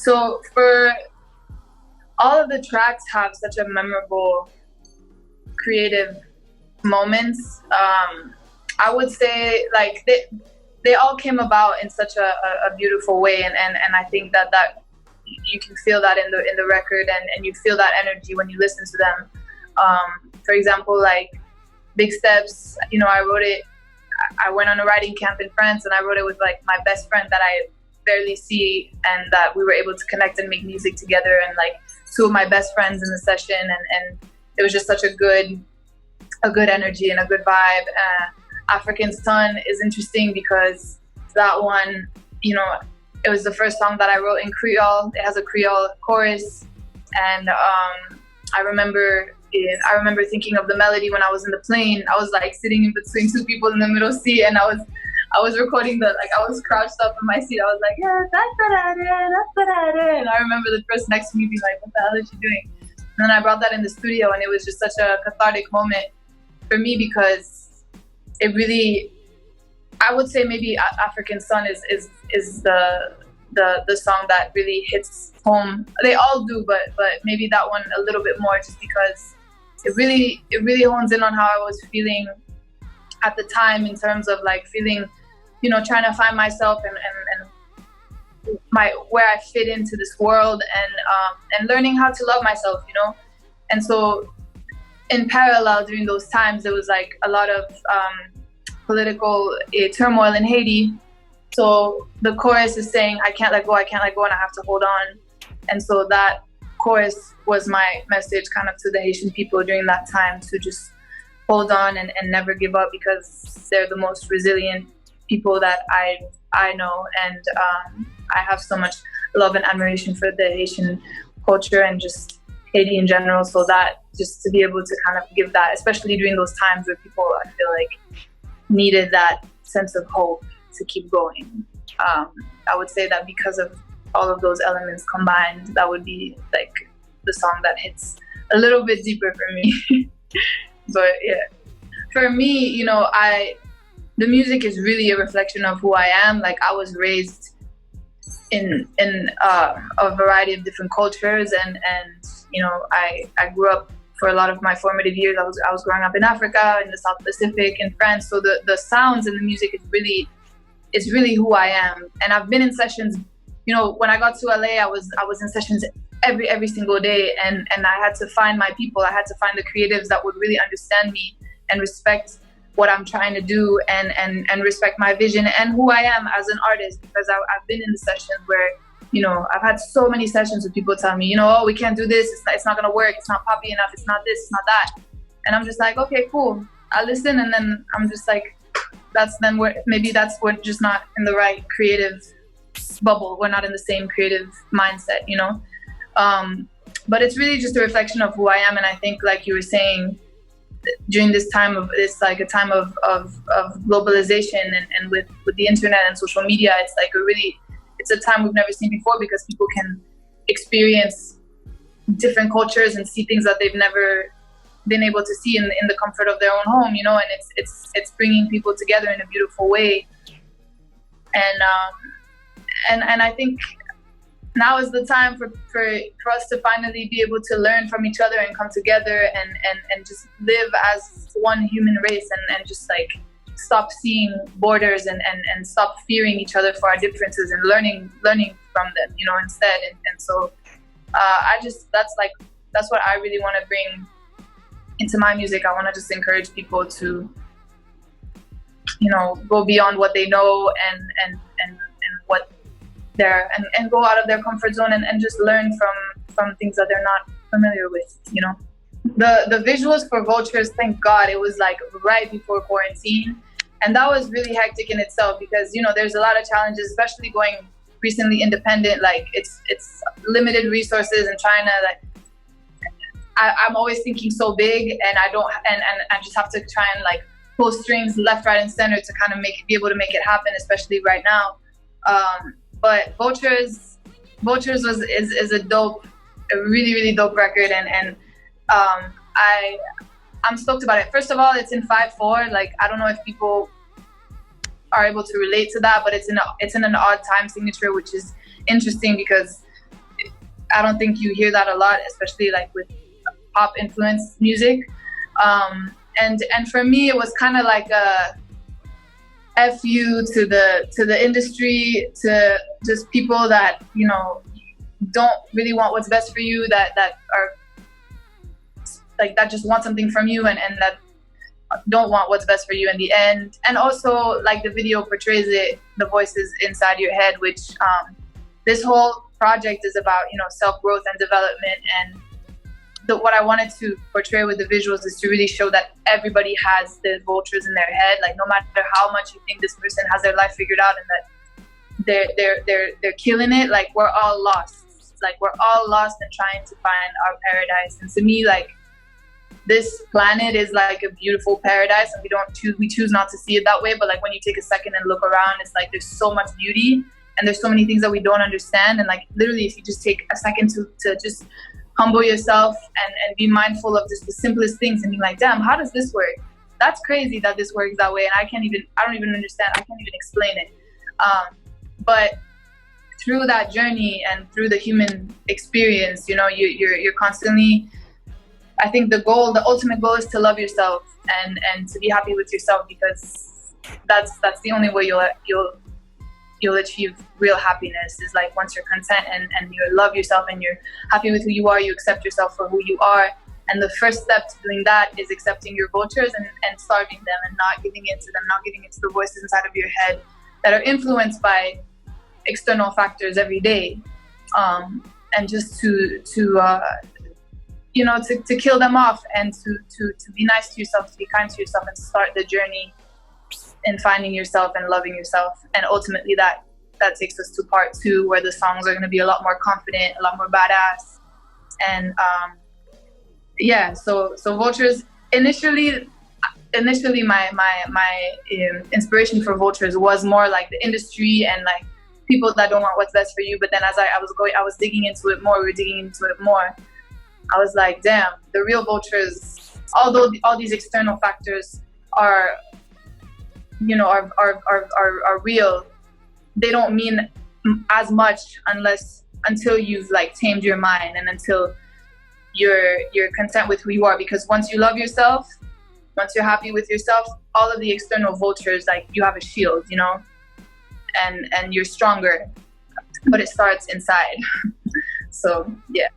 So for all of the tracks have such a memorable creative moments. I would say like they all came about in such a beautiful way, and I think that you can feel that in the record, and you feel that energy when you listen to them. For example, like Big Steps, you know, I wrote it, I went on a writing camp in France, and I wrote it with like my best friend that I barely see, and that we were able to connect and make music together, and like two of my best friends in the session, and it was just such a good energy and a good vibe. African Sun is interesting because that one, you know, it was the first song that I wrote in Creole. It has a Creole chorus, and I remember thinking of the melody when I was in the plane. I was like sitting in between two people in the middle seat, and I was recording I was crouched up in my seat. I was like, yeah, and I remember the person next to me being like, what the hell is she doing? And then I brought that in the studio, and it was just such a cathartic moment for me, because it really, I would say maybe African Sun is the song that really hits home. They all do, but maybe that one a little bit more, just because it really hones in on how I was feeling at the time, in terms of like feeling, you know, trying to find myself and where I fit into this world, and learning how to love myself, you know. And so in parallel during those times, there was like a lot of political turmoil in Haiti. So the chorus is saying, I can't let go, and I have to hold on. And so that chorus was my message kind of to the Haitian people during that time, to just hold on and never give up, because they're the most resilient people that I know. And I have so much love and admiration for the Haitian culture and just Haiti in general. So that just to be able to kind of give that, especially during those times where people, I feel like, needed that sense of hope to keep going. I would say that because of all of those elements combined, that would be like the song that hits a little bit deeper for me. But yeah, for me, you know, the music is really a reflection of who I am. Like, I was raised in a variety of different cultures, and you know, I grew up for a lot of my formative years. I was growing up in Africa, in the South Pacific, in France. So the sounds and the music is really who I am. And I've been in sessions, you know, when I got to LA, I was in sessions every single day, and I had to find my people. I had to find the creatives that would really understand me and respect what I'm trying to do, and respect my vision and who I am as an artist. Because I've been in the sessions where, you know, I've had so many sessions with people telling me, you know, oh, we can't do this, it's not gonna work, it's not poppy enough, it's not this, it's not that. And I'm just like, okay, cool. I listen, and then I'm just like, we're just not in the right creative bubble. We're not in the same creative mindset, you know? But it's really just a reflection of who I am. And I think, like you were saying, during this time of, it's like a time of globalization, and with the internet and social media, it's like it's a time we've never seen before, because people can experience different cultures and see things that they've never been able to see in the comfort of their own home, you know. And it's bringing people together in a beautiful way. And I think now is the time for us to finally be able to learn from each other and come together and just live as one human race, and just like stop seeing borders and stop fearing each other for our differences, and learning from them, you know, instead. And so that's what I really want to bring into my music. I want to just encourage people to, you know, go beyond what they know and what they're, and go out of their comfort zone, and just learn from things that they're not familiar with, you know. The visuals for Vultures, thank God, it was like right before quarantine. And that was really hectic in itself, because, you know, there's a lot of challenges, especially going recently independent. Like, it's limited resources in China. Like, I'm always thinking so big, and I just have to try and like pull strings left, right, and center to kind of be able to make it happen, especially right now. But Vultures is a really, really dope record, and I'm stoked about it. First of all, it's in 5/4. Like, I don't know if people are able to relate to that, but it's in an odd time signature, which is interesting, because I don't think you hear that a lot, especially like with pop influenced music. And for me, it was kind of like a F you to the industry, to just people that, you know, don't really want what's best for you, that are like, that just want something from you and that don't want what's best for you in the end. And also, like, the video portrays it, the voices inside your head, which this whole project is about, you know, self-growth and development. And what I wanted to portray with the visuals is to really show that everybody has the vultures in their head. Like, no matter how much you think this person has their life figured out and that they're killing it, like, we're all lost. Like, we're all lost and trying to find our paradise. And to me, like, this planet is like a beautiful paradise, and we choose not to see it that way. But like, when you take a second and look around, it's like there's so much beauty and there's so many things that we don't understand. And like, literally, if you just take a second to just humble yourself and be mindful of just the simplest things and be like, damn, how does this work? That's crazy that this works that way, and I don't even understand. I can't even explain it. But through that journey and through the human experience, you know, you're constantly, I think the ultimate goal is to love yourself and to be happy with yourself, because that's the only way you'll achieve real happiness, is like once you're content and you love yourself and you're happy with who you are, you accept yourself for who you are. And the first step to doing that is accepting your vultures and starving them and not giving in to them, not giving in to the voices inside of your head that are influenced by external factors every day. And just to you know, to kill them off and to be nice to yourself, to be kind to yourself, and to start the journey in finding yourself and loving yourself. And ultimately that takes us to part 2, where the songs are going to be a lot more confident, a lot more badass. And yeah, so Vultures, initially my inspiration for Vultures was more like the industry and like people that don't want what's best for you. But then as I was digging into it more, I was like, damn, the real vultures, although all these external factors are, you know, are real, they don't mean as much until you've like tamed your mind and until you're content with who you are. Because once you love yourself, once you're happy with yourself, all of the external vultures, like, you have a shield, you know, and you're stronger, but it starts inside. So yeah.